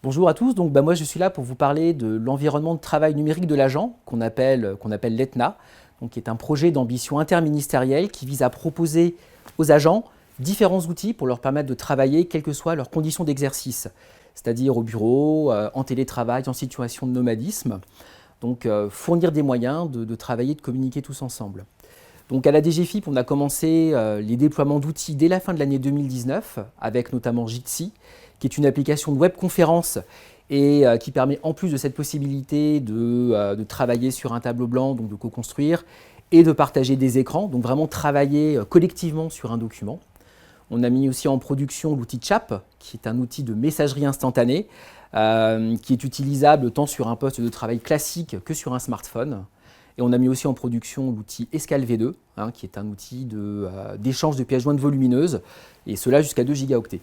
Bonjour à tous, moi je suis là pour vous parler de l'environnement de travail numérique de l'agent qu'on appelle l'ETNA, qui est un projet d'ambition interministérielle qui vise à proposer aux agents différents outils pour leur permettre de travailler quelles que soient leurs conditions d'exercice, c'est-à-dire au bureau, en télétravail, en situation de nomadisme, fournir des moyens de travailler, de communiquer tous ensemble. Donc à la DGFiP, on a commencé les déploiements d'outils dès la fin de l'année 2019, avec notamment Jitsi, qui est une application de webconférence et qui permet, en plus de cette possibilité de travailler sur un tableau blanc, donc de co-construire, et de partager des écrans, donc vraiment travailler collectivement sur un document. On a mis aussi en production l'outil Chap, qui est un outil de messagerie instantanée, qui est utilisable tant sur un poste de travail classique que sur un smartphone. Et on a mis aussi en production l'outil Escale V2, qui est un outil d'échange de pièces jointes volumineuses, et cela jusqu'à 2 gigaoctets.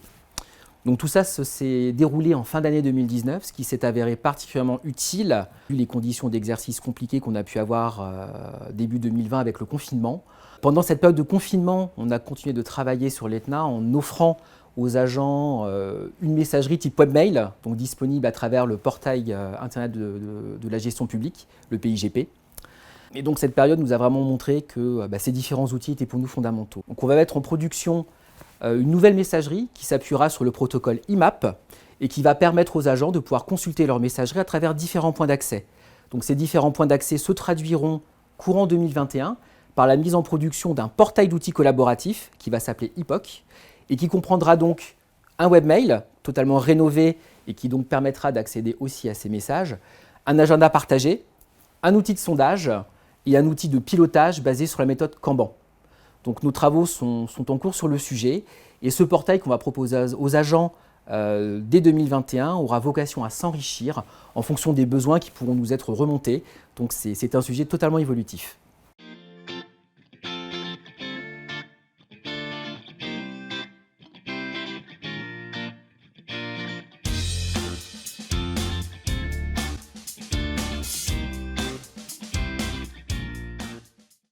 Donc tout ça s'est déroulé en fin d'année 2019, ce qui s'est avéré particulièrement utile, vu les conditions d'exercice compliquées qu'on a pu avoir début 2020 avec le confinement. Pendant cette période de confinement, on a continué de travailler sur l'ETNA en offrant aux agents une messagerie type webmail, donc disponible à travers le portail internet de la gestion publique, le PIGP. Et donc cette période nous a vraiment montré que ces différents outils étaient pour nous fondamentaux. Donc on va mettre en production une nouvelle messagerie qui s'appuiera sur le protocole IMAP et qui va permettre aux agents de pouvoir consulter leur messagerie à travers différents points d'accès. Donc ces différents points d'accès se traduiront courant 2021 par la mise en production d'un portail d'outils collaboratifs qui va s'appeler IPOC et qui comprendra donc un webmail totalement rénové et qui donc permettra d'accéder aussi à ces messages, un agenda partagé, un outil de sondage et un outil de pilotage basé sur la méthode Kanban. Donc nos travaux sont en cours sur le sujet et ce portail qu'on va proposer aux agents dès 2021 aura vocation à s'enrichir en fonction des besoins qui pourront nous être remontés. Donc c'est un sujet totalement évolutif.